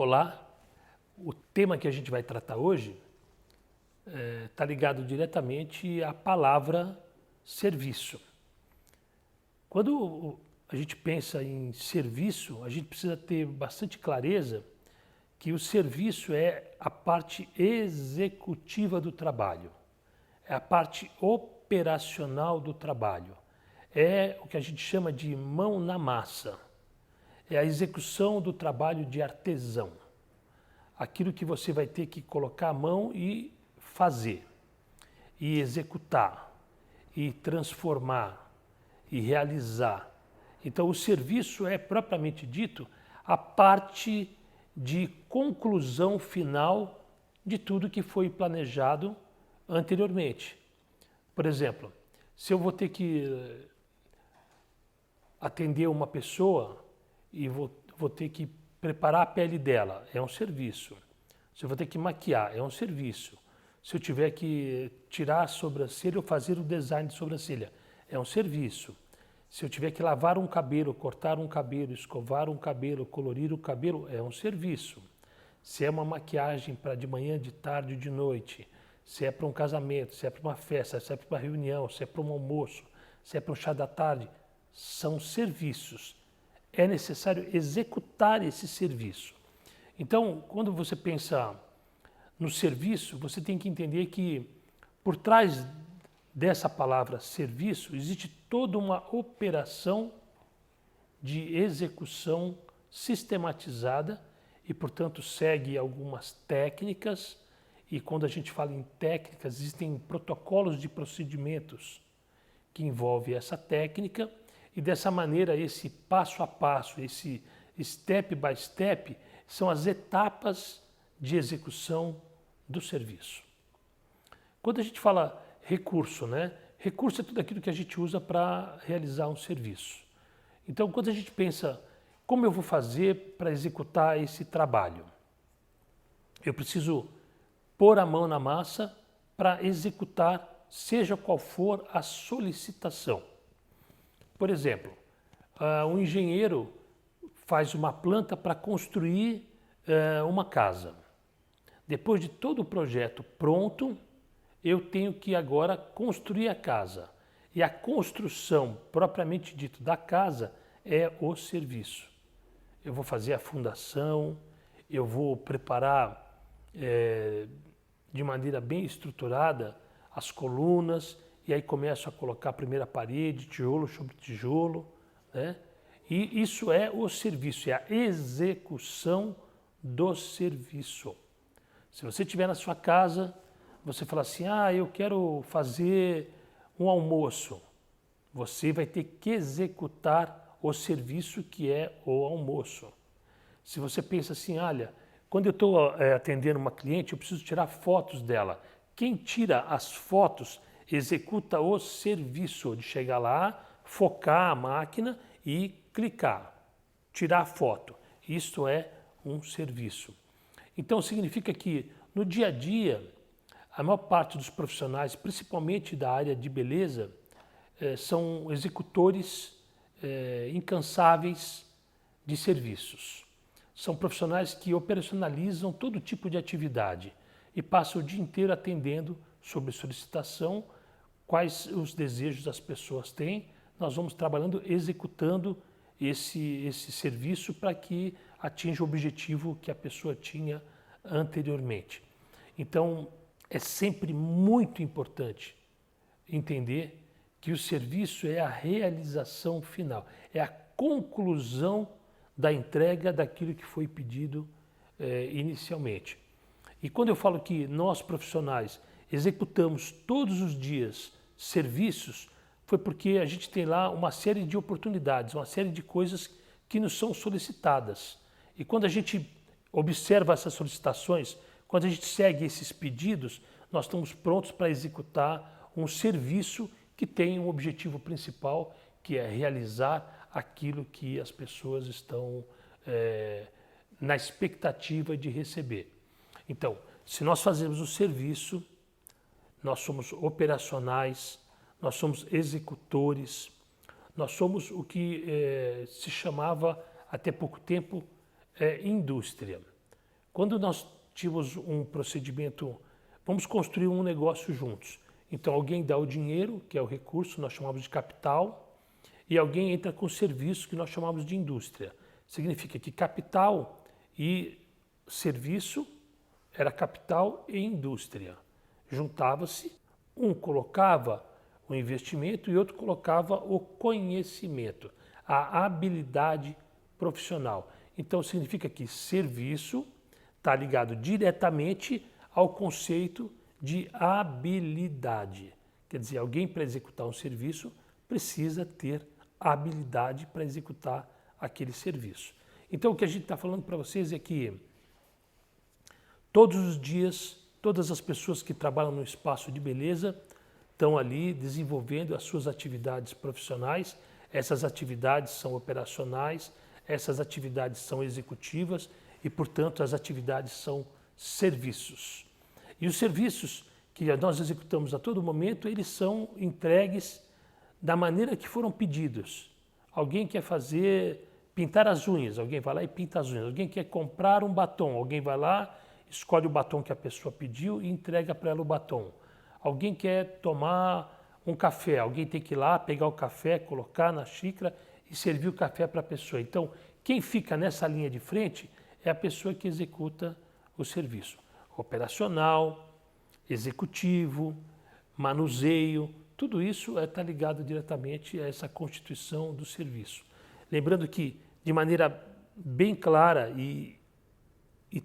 Olá, o tema que a gente vai tratar hoje está ligado diretamente à palavra serviço. Quando a gente pensa em serviço, a gente precisa ter bastante clareza que o serviço é a parte executiva do trabalho, é a parte operacional do trabalho, é o que a gente chama de mão na massa, é a execução do trabalho de artesão. Aquilo que você vai ter que colocar a mão e fazer, e executar, e transformar, e realizar. Então, o serviço é, propriamente dito, a parte de conclusão final de tudo que foi planejado anteriormente. Por exemplo, se eu vou ter que atender uma pessoa e vou ter que preparar a pele dela, é um serviço. Se eu vou ter que maquiar, é um serviço. Se eu tiver que tirar a sobrancelha ou fazer o design de sobrancelha, é um serviço. Se eu tiver que lavar um cabelo, cortar um cabelo, escovar um cabelo, colorir o cabelo, é um serviço. Se é uma maquiagem para de manhã, de tarde ou de noite, se é para um casamento, se é para uma festa, se é para uma reunião, se é para um almoço, se é para um chá da tarde, são serviços. É necessário executar esse serviço. Então, quando você pensa no serviço, você tem que entender que por trás dessa palavra serviço existe toda uma operação de execução sistematizada e, portanto, segue algumas técnicas. E quando a gente fala em técnicas, existem protocolos de procedimentos que envolvem essa técnica. E dessa maneira, esse passo a passo, esse step by step, são as etapas de execução do serviço. Quando a gente fala recurso, né? Recurso é tudo aquilo que a gente usa para realizar um serviço. Então, quando a gente pensa, como eu vou fazer para executar esse trabalho? Eu preciso pôr a mão na massa para executar, seja qual for a solicitação. Por exemplo, um engenheiro faz uma planta para construir uma casa. Depois de todo o projeto pronto, eu tenho que agora construir a casa. E a construção, propriamente dito, da casa é o serviço. Eu vou fazer a fundação, eu vou preparar de maneira bem estruturada as colunas, e aí começo a colocar a primeira parede, tijolo sobre tijolo, né? E isso é o serviço, é a execução do serviço. Se você estiver na sua casa, você fala assim, eu quero fazer um almoço. Você vai ter que executar o serviço que é o almoço. Se você pensa assim, olha, quando eu estou atendendo uma cliente, eu preciso tirar fotos dela. Quem tira as fotos executa o serviço de chegar lá, focar a máquina e clicar, tirar a foto. Isto é um serviço. Então significa que no dia a dia, a maior parte dos profissionais, principalmente da área de beleza, são executores incansáveis de serviços. São profissionais que operacionalizam todo tipo de atividade e passam o dia inteiro atendendo sobre solicitação, quais os desejos das pessoas têm. Nós vamos trabalhando, executando esse serviço para que atinja o objetivo que a pessoa tinha anteriormente. Então, é sempre muito importante entender que o serviço é a realização final, é a conclusão da entrega daquilo que foi pedido inicialmente. E quando eu falo que nós profissionais executamos todos os dias serviços, foi porque a gente tem lá uma série de oportunidades, uma série de coisas que nos são solicitadas. E quando a gente observa essas solicitações, quando a gente segue esses pedidos, nós estamos prontos para executar um serviço que tem um objetivo principal, que é realizar aquilo que as pessoas estão na expectativa de receber. Então, se nós fazemos o serviço, nós somos operacionais, nós somos executores, nós somos o que se chamava até pouco tempo indústria. Quando nós tínhamos um procedimento, vamos construir um negócio juntos. Então alguém dá o dinheiro, que é o recurso, nós chamamos de capital, e alguém entra com o serviço, que nós chamamos de indústria. Significa que capital e serviço era capital e indústria. Juntava-se, um colocava o investimento e outro colocava o conhecimento, a habilidade profissional. Então significa que serviço está ligado diretamente ao conceito de habilidade. Quer dizer, alguém para executar um serviço precisa ter habilidade para executar aquele serviço. Então o que a gente está falando para vocês é que todos os dias, todas as pessoas que trabalham no espaço de beleza estão ali desenvolvendo as suas atividades profissionais. Essas atividades são operacionais, essas atividades são executivas e, portanto, as atividades são serviços. E os serviços que nós executamos a todo momento, eles são entregues da maneira que foram pedidos. Alguém quer pintar as unhas, alguém vai lá e pinta as unhas. Alguém quer comprar um batom, alguém vai lá, escolhe o batom que a pessoa pediu e entrega para ela o batom. Alguém quer tomar um café, alguém tem que ir lá, pegar o café, colocar na xícara e servir o café para a pessoa. Então, quem fica nessa linha de frente é a pessoa que executa o serviço. Operacional, executivo, manuseio, tudo isso está ligado diretamente a essa constituição do serviço. Lembrando que, de maneira bem clara e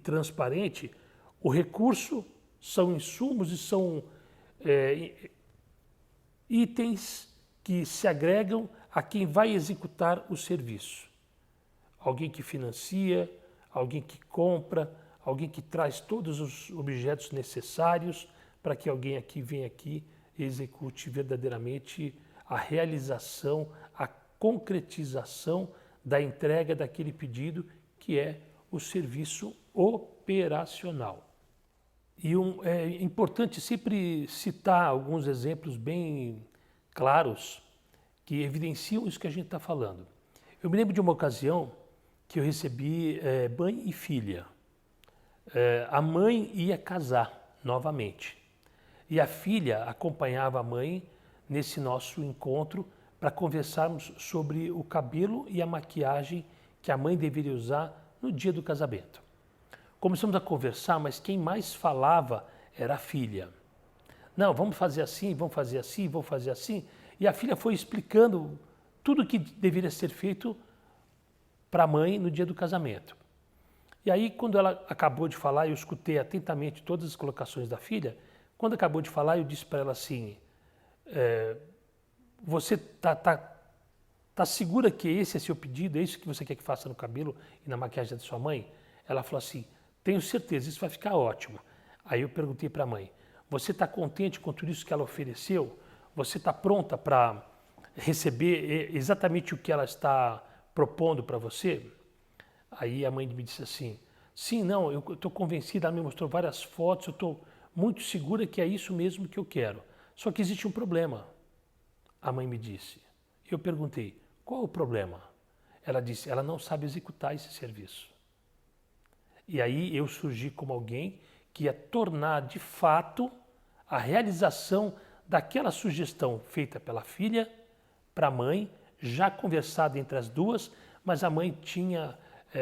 transparente, o recurso são insumos e são itens que se agregam a quem vai executar o serviço. Alguém que financia, alguém que compra, alguém que traz todos os objetos necessários para que alguém aqui venha aqui e execute verdadeiramente a realização, a concretização da entrega daquele pedido, que é o serviço operacional. E é importante sempre citar alguns exemplos bem claros que evidenciam isso que a gente está falando. Eu me lembro de uma ocasião que eu recebi mãe e filha. A mãe ia casar novamente e a filha acompanhava a mãe nesse nosso encontro para conversarmos sobre o cabelo e a maquiagem que a mãe deveria usar no dia do casamento. Começamos a conversar, mas quem mais falava era a filha. Não, vamos fazer assim, vamos fazer assim, vamos fazer assim. E a filha foi explicando tudo o que deveria ser feito para a mãe no dia do casamento. E aí, quando ela acabou de falar, eu escutei atentamente todas as colocações da filha. Quando acabou de falar, eu disse para ela assim, você tá segura que esse é seu pedido, é isso que você quer que faça no cabelo e na maquiagem da sua mãe? Ela falou assim, tenho certeza, isso vai ficar ótimo. Aí eu perguntei para a mãe, você está contente com tudo isso que ela ofereceu? Você está pronta para receber exatamente o que ela está propondo para você? Aí a mãe me disse assim, sim, não, eu estou convencida, ela me mostrou várias fotos, eu estou muito segura que é isso mesmo que eu quero. Só que existe um problema, a mãe me disse. Eu perguntei, qual é o problema? Ela disse, ela não sabe executar esse serviço. E aí eu surgi como alguém que ia tornar de fato a realização daquela sugestão feita pela filha para a mãe, já conversada entre as duas, mas a mãe tinha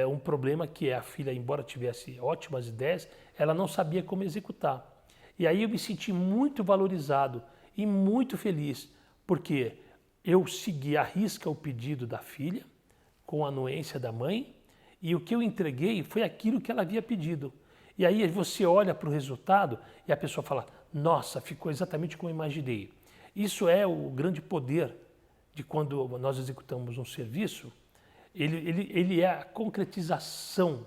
um problema que a filha, embora tivesse ótimas ideias, ela não sabia como executar. E aí eu me senti muito valorizado e muito feliz, porque eu segui à risca o pedido da filha, com a anuência da mãe, e o que eu entreguei foi aquilo que ela havia pedido. E aí você olha para o resultado e a pessoa fala, nossa, ficou exatamente como eu imaginei. Isso é o grande poder de quando nós executamos um serviço, ele é a concretização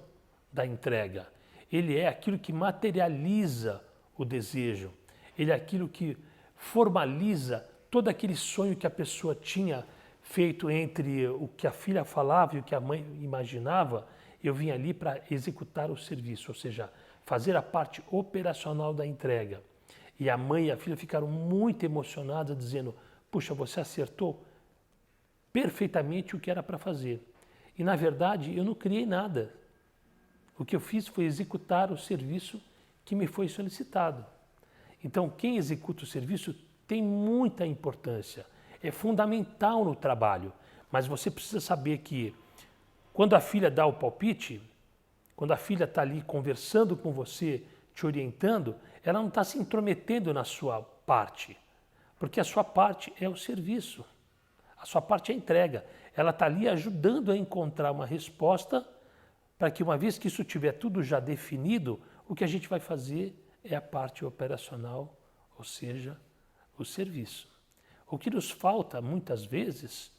da entrega. Ele é aquilo que materializa o desejo. Ele é aquilo que formaliza todo aquele sonho que a pessoa tinha feito entre o que a filha falava e o que a mãe imaginava. Eu vim ali para executar o serviço, ou seja, fazer a parte operacional da entrega. E a mãe e a filha ficaram muito emocionadas, dizendo, puxa, você acertou perfeitamente o que era para fazer. E, na verdade, eu não criei nada. O que eu fiz foi executar o serviço que me foi solicitado. Então, quem executa o serviço tem muita importância, é fundamental no trabalho, mas você precisa saber que quando a filha dá o palpite, quando a filha está ali conversando com você, te orientando, ela não está se intrometendo na sua parte, porque a sua parte é o serviço, a sua parte é a entrega. Ela está ali ajudando a encontrar uma resposta para que, uma vez que isso tiver tudo já definido, o que a gente vai fazer é a parte operacional, ou seja, o serviço. O que nos falta, muitas vezes,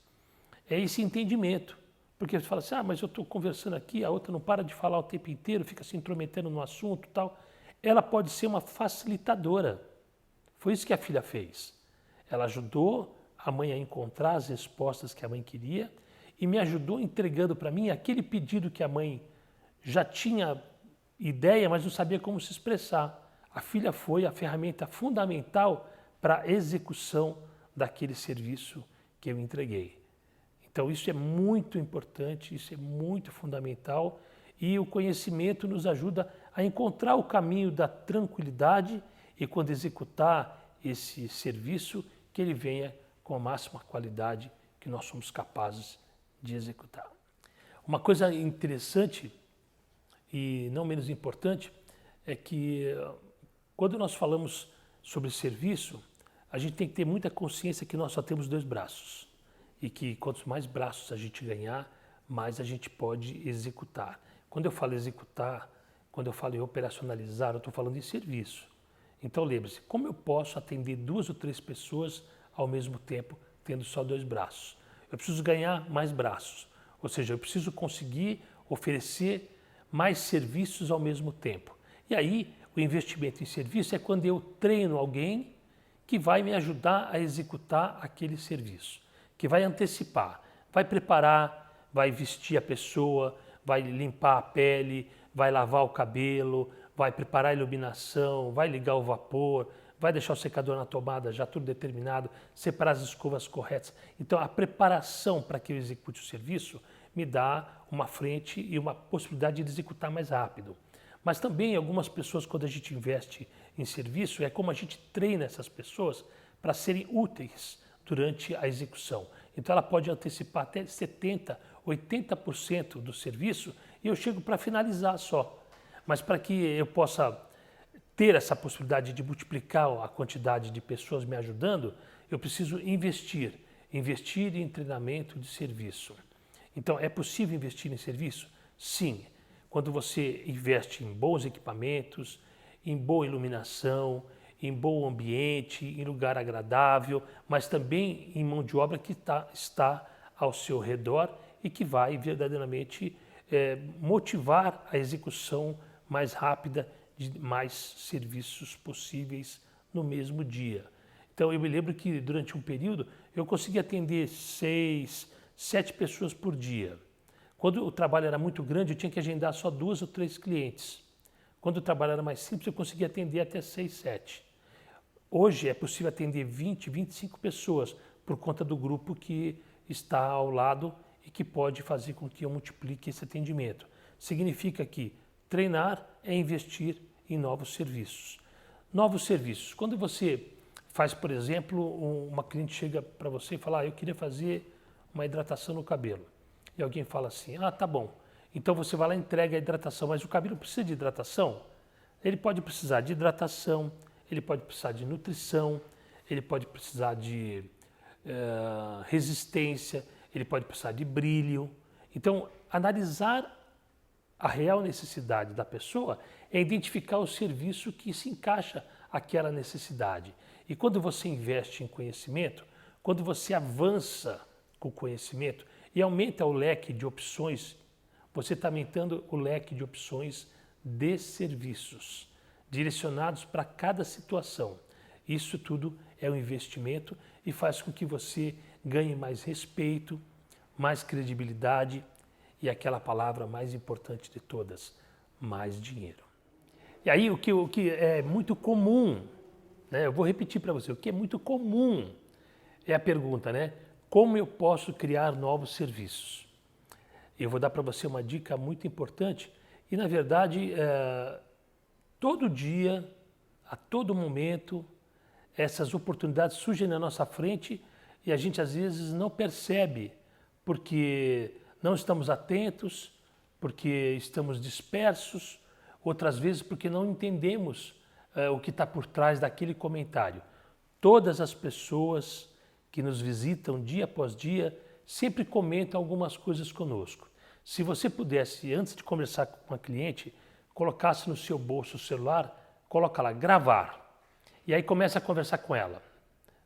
é esse entendimento. Porque você fala assim, mas eu estou conversando aqui, a outra não para de falar o tempo inteiro, fica se intrometendo no assunto e tal. Ela pode ser uma facilitadora. Foi isso que a filha fez. Ela ajudou a mãe a encontrar as respostas que a mãe queria e me ajudou entregando para mim aquele pedido que a mãe já tinha ideia, mas não sabia como se expressar. A filha foi a ferramenta fundamental para a execução daquele serviço que eu entreguei. Então isso é muito importante, isso é muito fundamental e o conhecimento nos ajuda a encontrar o caminho da tranquilidade e quando executar esse serviço que ele venha com a máxima qualidade que nós somos capazes de executar. Uma coisa interessante e não menos importante é que quando nós falamos sobre serviço, a gente tem que ter muita consciência que nós só temos 2 braços e que quantos mais braços a gente ganhar, mais a gente pode executar. Quando eu falo executar, quando eu falo em operacionalizar, eu estou falando em serviço. Então lembre-se, como eu posso atender 2 ou 3 pessoas ao mesmo tempo, tendo só 2 braços? Eu preciso ganhar mais braços, ou seja, eu preciso conseguir oferecer mais serviços ao mesmo tempo. E aí, o investimento em serviço é quando eu treino alguém que vai me ajudar a executar aquele serviço, que vai antecipar, vai preparar, vai vestir a pessoa, vai limpar a pele, vai lavar o cabelo, vai preparar a iluminação, vai ligar o vapor, vai deixar o secador na tomada já tudo determinado, separar as escovas corretas. Então a preparação para que eu execute o serviço me dá uma frente e uma possibilidade de executar mais rápido. Mas também algumas pessoas, quando a gente investe em serviço, é como a gente treina essas pessoas para serem úteis durante a execução. Então ela pode antecipar até 70%, 80% do serviço e eu chego para finalizar só. Mas para que eu possa ter essa possibilidade de multiplicar a quantidade de pessoas me ajudando, eu preciso investir em treinamento de serviço. Então, é possível investir em serviço? Sim. Quando você investe em bons equipamentos, em boa iluminação, em bom ambiente, em lugar agradável, mas também em mão de obra que está ao seu redor e que vai verdadeiramente motivar a execução mais rápida de mais serviços possíveis no mesmo dia. Então eu me lembro que durante um período eu conseguia atender 6, 7 pessoas por dia. Quando o trabalho era muito grande eu tinha que agendar só 2 ou 3 clientes. Quando o trabalho era mais simples eu conseguia atender até 6, 7. Hoje é possível atender 20, 25 pessoas por conta do grupo que está ao lado e que pode fazer com que eu multiplique esse atendimento. Significa que treinar é investir em novos serviços. Novos serviços. Quando você faz, por exemplo, uma cliente chega para você e fala, eu queria fazer uma hidratação no cabelo. E alguém fala assim, tá bom. Então você vai lá e entrega a hidratação, mas o cabelo precisa de hidratação? Ele pode precisar de hidratação, ele pode precisar de nutrição, ele pode precisar de resistência, ele pode precisar de brilho. Então, analisar a real necessidade da pessoa é identificar o serviço que se encaixa àquela necessidade. E quando você investe em conhecimento, quando você avança com o conhecimento e aumenta o leque de opções, você está aumentando o leque de opções de serviços direcionados para cada situação. Isso tudo é um investimento e faz com que você ganhe mais respeito, mais credibilidade e aquela palavra mais importante de todas, mais dinheiro. E aí o que é muito comum, né? Eu vou repetir para você, o que é muito comum é a pergunta, né? Como eu posso criar novos serviços? Eu vou dar para você uma dica muito importante, E, na verdade, todo dia, a todo momento, essas oportunidades surgem na nossa frente e a gente, às vezes, não percebe porque não estamos atentos, porque estamos dispersos, outras vezes porque não entendemos o que está por trás daquele comentário. Todas as pessoas que nos visitam dia após dia sempre comentam algumas coisas conosco. Se você pudesse, antes de conversar com uma cliente, colocasse no seu bolso o celular, coloca lá, gravar. E aí começa a conversar com ela.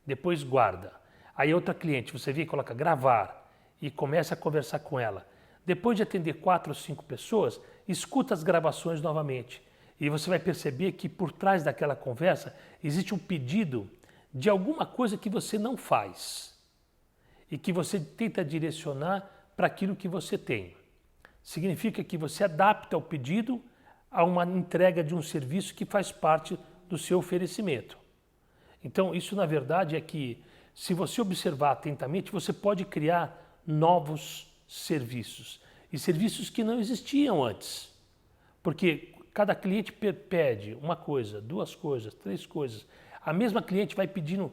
Depois guarda. Aí outra cliente, você vê e coloca gravar e começa a conversar com ela. Depois de atender 4 ou 5 pessoas, escuta as gravações novamente. E você vai perceber que por trás daquela conversa existe um pedido de alguma coisa que você não faz e que você tenta direcionar para aquilo que você tem. Significa que você adapta o pedido a uma entrega de um serviço que faz parte do seu oferecimento. Então, isso na verdade é que, se você observar atentamente, você pode criar novos serviços e serviços que não existiam antes. Porque cada cliente pede uma coisa, 2 coisas, 3 coisas. A mesma cliente vai pedindo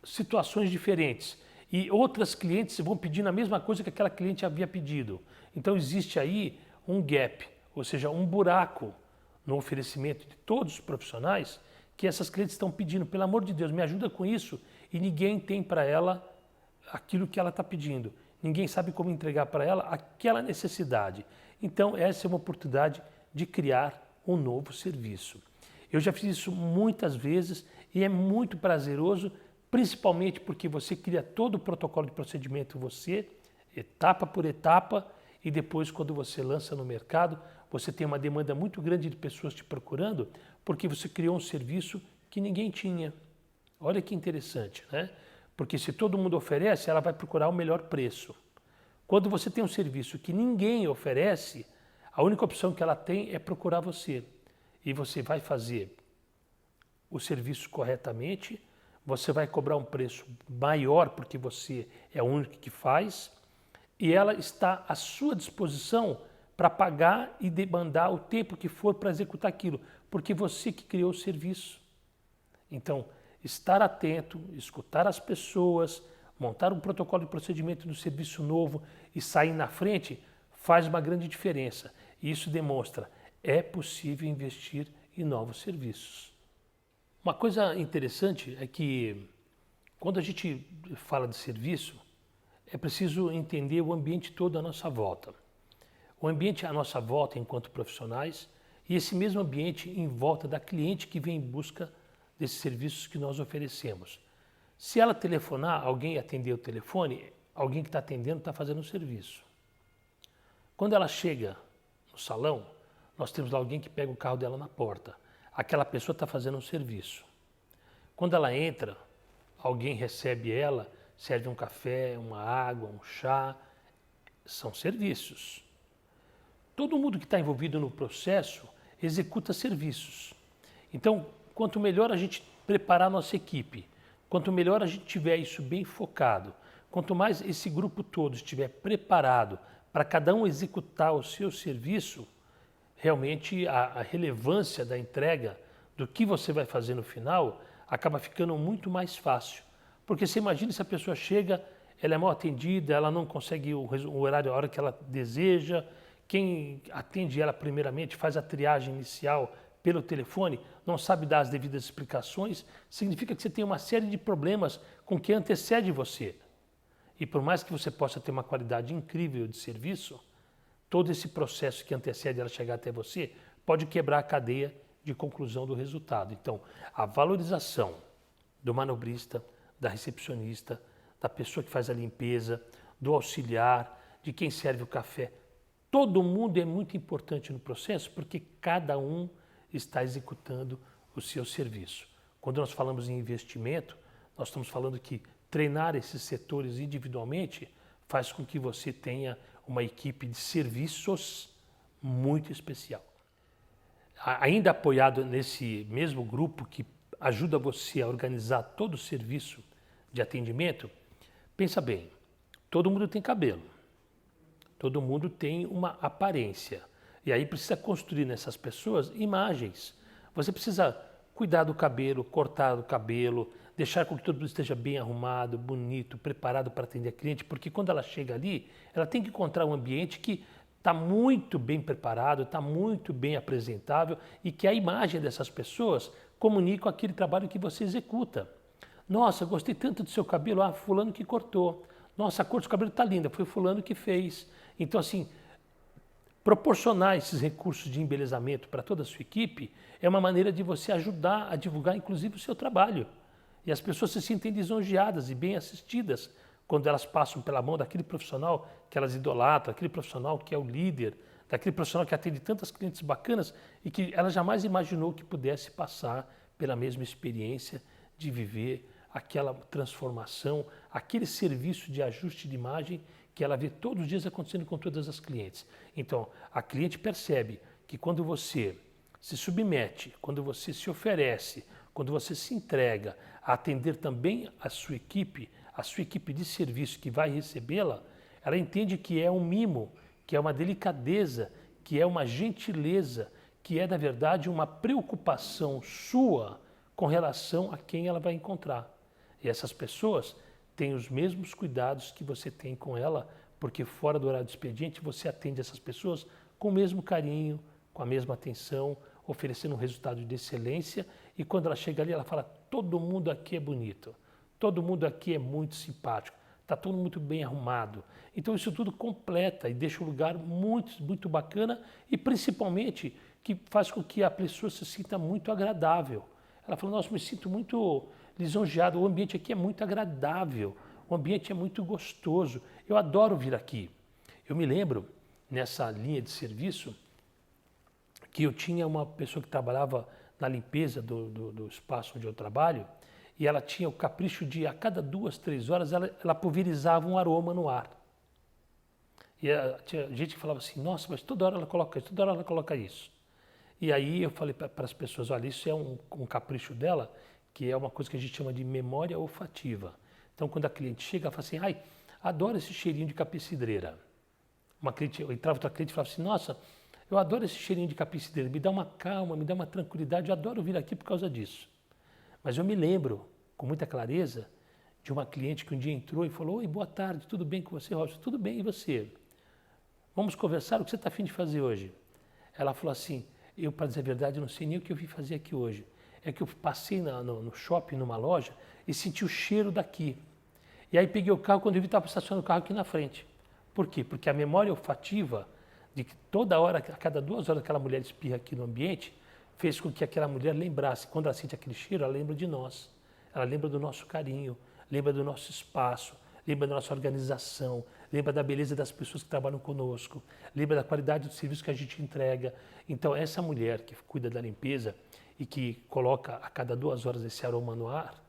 situações diferentes e outras clientes vão pedindo a mesma coisa que aquela cliente havia pedido. Então existe aí um gap, ou seja, um buraco no oferecimento de todos os profissionais que essas clientes estão pedindo, pelo amor de Deus, me ajuda com isso, e ninguém tem para ela aquilo que ela está pedindo. Ninguém sabe como entregar para ela aquela necessidade. Então essa é uma oportunidade de criar um novo serviço. Eu já fiz isso muitas vezes e é muito prazeroso, principalmente porque você cria todo o protocolo de procedimento você, etapa por etapa, e depois quando você lança no mercado, você tem uma demanda muito grande de pessoas te procurando porque você criou um serviço que ninguém tinha. Olha que interessante, né? Porque se todo mundo oferece, ela vai procurar o melhor preço. Quando você tem um serviço que ninguém oferece, a única opção que ela tem é procurar você. E você vai fazer o serviço corretamente, você vai cobrar um preço maior porque você é o único que faz, e ela está à sua disposição para pagar e demandar o tempo que for para executar aquilo, porque você que criou o serviço. Então, estar atento, escutar as pessoas, montar um protocolo de procedimento do serviço novo e sair na frente faz uma grande diferença. E isso demonstra é possível investir em novos serviços. Uma coisa interessante é que quando a gente fala de serviço, é preciso entender o ambiente todo à nossa volta. O ambiente à nossa volta enquanto profissionais e esse mesmo ambiente em volta da cliente que vem em busca desses serviços que nós oferecemos. Se ela telefonar, alguém atender o telefone, alguém que está atendendo está fazendo um serviço. Quando ela chega no salão, nós temos lá alguém que pega o carro dela na porta. Aquela pessoa está fazendo um serviço. Quando ela entra, alguém recebe ela, serve um café, uma água, um chá. São serviços. Todo mundo que está envolvido no processo executa serviços. Então, quanto melhor a gente preparar a nossa equipe, quanto melhor a gente tiver isso bem focado, quanto mais esse grupo todo estiver preparado para cada um executar o seu serviço, realmente a relevância da entrega do que você vai fazer no final acaba ficando muito mais fácil. Porque você imagina se a pessoa chega, ela é mal atendida, ela não consegue o horário, a hora que ela deseja, quem atende ela primeiramente faz a triagem inicial pelo telefone, não sabe dar as devidas explicações, significa que você tem uma série de problemas com quem antecede você. E por mais que você possa ter uma qualidade incrível de serviço, todo esse processo que antecede ela chegar até você pode quebrar a cadeia de conclusão do resultado. Então, a valorização do manobrista, da recepcionista, da pessoa que faz a limpeza, do auxiliar, de quem serve o café, todo mundo é muito importante no processo porque cada um está executando o seu serviço. Quando nós falamos em investimento, nós estamos falando que treinar esses setores individualmente faz com que você tenha uma equipe de serviços muito especial. Ainda apoiado nesse mesmo grupo que ajuda você a organizar todo o serviço de atendimento, pensa bem, todo mundo tem cabelo, todo mundo tem uma aparência. E aí precisa construir nessas pessoas imagens. Você precisa cuidar do cabelo, cortar o cabelo, deixar com que todo mundo esteja bem arrumado, bonito, preparado para atender a cliente, porque quando ela chega ali, ela tem que encontrar um ambiente que está muito bem preparado, está muito bem apresentável e que a imagem dessas pessoas comunica com aquele trabalho que você executa. Nossa, gostei tanto do seu cabelo, fulano que cortou. Nossa, a cor do seu cabelo está linda, foi fulano que fez. Então, assim, proporcionar esses recursos de embelezamento para toda a sua equipe é uma maneira de você ajudar a divulgar, inclusive, o seu trabalho. E as pessoas se sentem lisonjeadas e bem assistidas quando elas passam pela mão daquele profissional que elas idolatram, aquele profissional que é o líder, daquele profissional que atende tantas clientes bacanas e que ela jamais imaginou que pudesse passar pela mesma experiência de viver aquela transformação, aquele serviço de ajuste de imagem que ela vê todos os dias acontecendo com todas as clientes. Então, a cliente percebe que quando você se submete, quando você se oferece, quando você se entrega a atender também a sua equipe de serviço que vai recebê-la, ela entende que é um mimo, que é uma delicadeza, que é uma gentileza, que é, na verdade, uma preocupação sua com relação a quem ela vai encontrar. E essas pessoas têm os mesmos cuidados que você tem com ela, porque fora do horário do expediente você atende essas pessoas com o mesmo carinho, com a mesma atenção, oferecendo um resultado de excelência. E quando ela chega ali, ela fala: todo mundo aqui é bonito, todo mundo aqui é muito simpático, está todo muito bem arrumado. Então isso tudo completa e deixa o lugar muito, muito bacana e principalmente que faz com que a pessoa se sinta muito agradável. Ela fala: nossa, me sinto muito lisonjeado, o ambiente aqui é muito agradável, o ambiente é muito gostoso, eu adoro vir aqui. Eu me lembro, nessa linha de serviço, que eu tinha uma pessoa que trabalhava na limpeza do espaço onde eu trabalho, e ela tinha o capricho de, a cada 2, 3 horas, ela pulverizava um aroma no ar. E tinha gente que falava assim: nossa, mas toda hora ela coloca isso, toda hora ela coloca isso. E aí eu falei para as pessoas: olha, isso é um capricho dela, que é uma coisa que a gente chama de memória olfativa. Então, quando a cliente chega, ela fala assim: ai, adoro esse cheirinho de capim-cidreira. Eu entrava outra cliente e falava assim: nossa, eu adoro esse cheirinho de capim-cidreira, me dá uma calma, me dá uma tranquilidade, eu adoro vir aqui por causa disso. Mas eu me lembro, com muita clareza, de uma cliente que um dia entrou e falou: oi, boa tarde, tudo bem com você, Robson? Tudo bem, e você? Vamos conversar, o que você está a fim de fazer hoje? Ela falou assim: eu, para dizer a verdade, não sei nem o que eu vim fazer aqui hoje. É que eu passei no shopping, numa loja, e senti o cheiro daqui. E aí peguei o carro, quando eu vi, estava estacionando o carro aqui na frente. Por quê? Porque a memória olfativa, de que toda hora, a cada 2 horas aquela mulher espirra aqui no ambiente, fez com que aquela mulher lembrasse, quando ela sente aquele cheiro, ela lembra de nós. Ela lembra do nosso carinho, lembra do nosso espaço, lembra da nossa organização, lembra da beleza das pessoas que trabalham conosco, lembra da qualidade do serviço que a gente entrega. Então, essa mulher que cuida da limpeza e que coloca a cada 2 horas esse aroma no ar,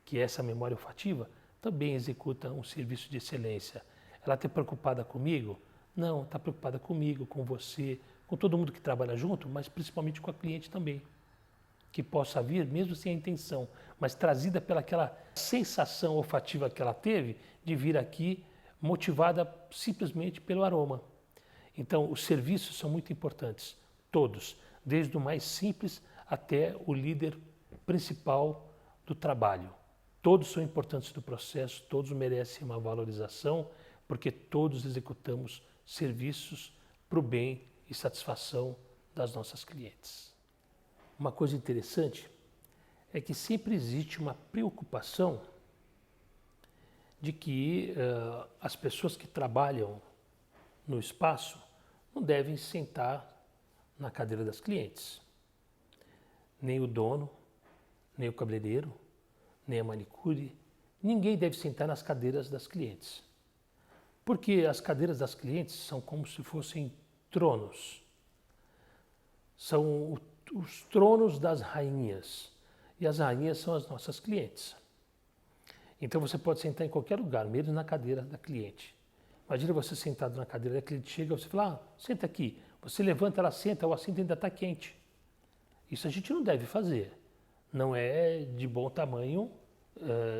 que é essa memória olfativa, também executa um serviço de excelência. Ela está preocupada comigo? Não, está preocupada comigo, com você, com todo mundo que trabalha junto, mas principalmente com a cliente também. Que possa vir, mesmo sem a intenção, mas trazida pelaquela sensação olfativa que ela teve de vir aqui, motivada simplesmente pelo aroma. Então, os serviços são muito importantes, todos, desde o mais simples até o líder principal do trabalho. Todos são importantes do processo, todos merecem uma valorização, porque todos executamos serviços para o bem e satisfação das nossas clientes. Uma coisa interessante é que sempre existe uma preocupação de que as pessoas que trabalham no espaço não devem sentar na cadeira das clientes. Nem o dono, nem o cabeleireiro, nem a manicure, ninguém deve sentar nas cadeiras das clientes. Porque as cadeiras das clientes são como se fossem tronos. São os tronos das rainhas. E as rainhas são as nossas clientes. Então você pode sentar em qualquer lugar, mesmo na cadeira da cliente. Imagina você sentado na cadeira da cliente, chega, você fala: senta aqui. Você levanta, ela senta, o assento ainda está quente. Isso a gente não deve fazer. Não é de bom tamanho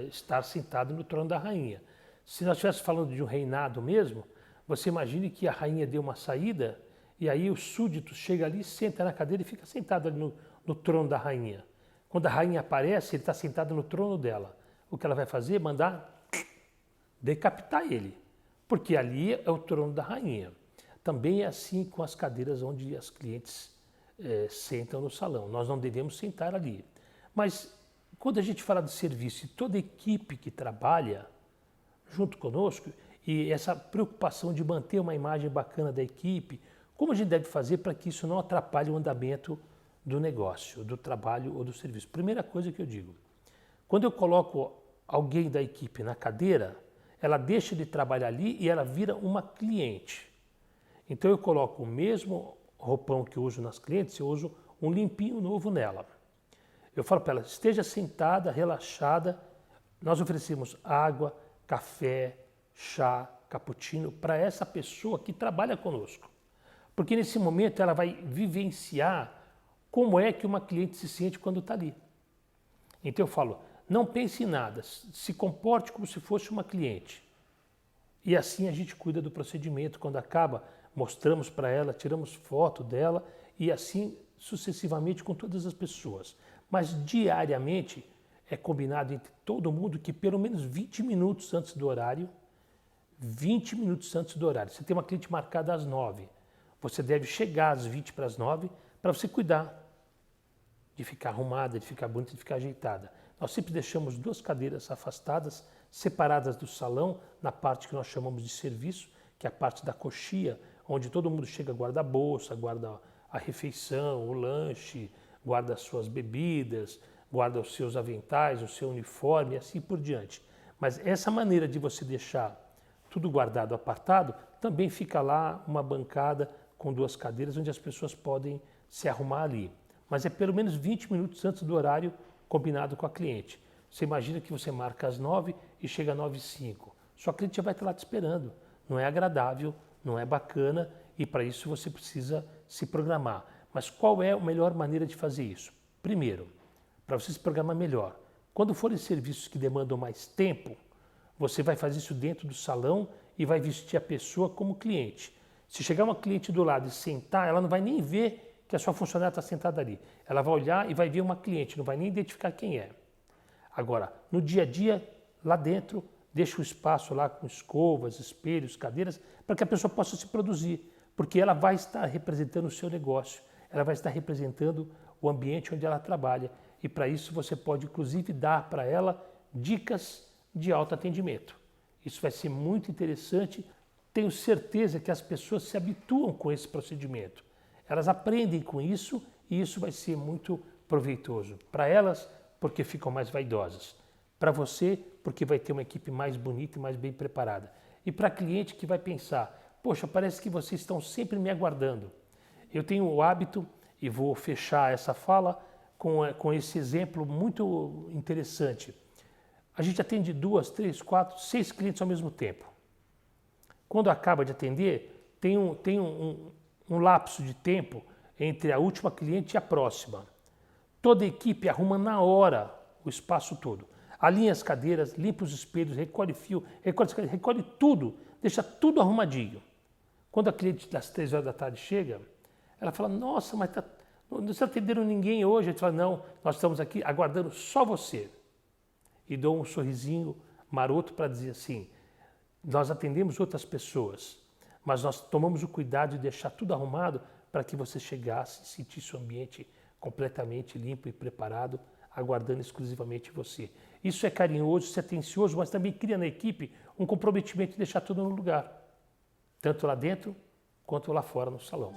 estar sentado no trono da rainha. Se nós estivéssemos falando de um reinado mesmo, você imagine que a rainha deu uma saída E aí o súdito chega ali, senta na cadeira e fica sentado ali no trono da rainha. Quando a rainha aparece, ele está sentado no trono dela. O que ela vai fazer? Mandar decapitar ele, porque ali é o trono da rainha. Também é assim com as cadeiras onde as clientes sentam no salão. Nós não devemos sentar ali. Mas quando a gente fala de serviço e toda a equipe que trabalha junto conosco, e essa preocupação de manter uma imagem bacana da equipe, como a gente deve fazer para que isso não atrapalhe o andamento do negócio, do trabalho ou do serviço? Primeira coisa que eu digo, quando eu coloco alguém da equipe na cadeira, ela deixa de trabalhar ali e ela vira uma cliente. Então eu coloco o mesmo roupão que eu uso nas clientes, eu uso um limpinho novo nela. Eu falo para ela, esteja sentada, relaxada. Nós oferecemos água, café, chá, cappuccino para essa pessoa que trabalha conosco. Porque nesse momento ela vai vivenciar como é que uma cliente se sente quando está ali. Então eu falo, não pense em nada, se comporte como se fosse uma cliente. E assim a gente cuida do procedimento. Quando acaba, mostramos para ela, tiramos foto dela e assim sucessivamente com todas as pessoas. Mas diariamente é combinado entre todo mundo que pelo menos 20 minutos antes do horário, 20 minutos antes do horário, você tem uma cliente marcada às 9, você deve chegar às 20 para as 9 para você cuidar de ficar arrumada, de ficar bonita, de ficar ajeitada. Nós sempre deixamos 2 cadeiras afastadas, separadas do salão, na parte que nós chamamos de serviço, que é a parte da coxia, onde todo mundo chega, guarda a bolsa, guarda a refeição, o lanche, guarda as suas bebidas, guarda os seus aventais, o seu uniforme e assim por diante. Mas essa maneira de você deixar tudo guardado, apartado, também fica lá uma bancada com 2 cadeiras onde as pessoas podem se arrumar ali. Mas é pelo menos 20 minutos antes do horário combinado com a cliente. Você imagina que você marca às 9 e chega às 9h05. Sua cliente já vai estar lá te esperando. Não é agradável, não é bacana e para isso você precisa se programar. Mas qual é a melhor maneira de fazer isso? Primeiro, para você se programar melhor, quando forem serviços que demandam mais tempo, você vai fazer isso dentro do salão e vai vestir a pessoa como cliente. Se chegar uma cliente do lado e sentar, ela não vai nem ver que a sua funcionária está sentada ali. Ela vai olhar e vai ver uma cliente, não vai nem identificar quem é. Agora, no dia a dia, lá dentro, deixa o espaço lá com escovas, espelhos, cadeiras, para que a pessoa possa se produzir, porque ela vai estar representando o seu negócio, ela vai estar representando o ambiente onde ela trabalha. E para isso você pode, inclusive, dar para ela dicas de autoatendimento. Isso vai ser muito interessante. Tenho certeza que as pessoas se habituam com esse procedimento. Elas aprendem com isso e isso vai ser muito proveitoso. Para elas, porque ficam mais vaidosas. Para você, porque vai ter uma equipe mais bonita e mais bem preparada. E para a cliente que vai pensar, poxa, parece que vocês estão sempre me aguardando. Eu tenho o hábito, e vou fechar essa fala com esse exemplo muito interessante. A gente atende 2, 3, 4, 6 clientes ao mesmo tempo. Quando acaba de atender, tem um lapso de tempo entre a última cliente e a próxima. Toda a equipe arruma na hora o espaço todo. Alinha as cadeiras, limpa os espelhos, recolhe fio, recolhe tudo, deixa tudo arrumadinho. Quando a cliente das 3 horas da tarde chega, ela fala, nossa, mas não está atendendo ninguém hoje. A gente fala, não, nós estamos aqui aguardando só você. E dou um sorrisinho maroto para dizer assim, nós atendemos outras pessoas, mas nós tomamos o cuidado de deixar tudo arrumado para que você chegasse e sentisse o ambiente completamente limpo e preparado, aguardando exclusivamente você. Isso é carinhoso, isso é atencioso, mas também cria na equipe um comprometimento de deixar tudo no lugar, tanto lá dentro quanto lá fora no salão.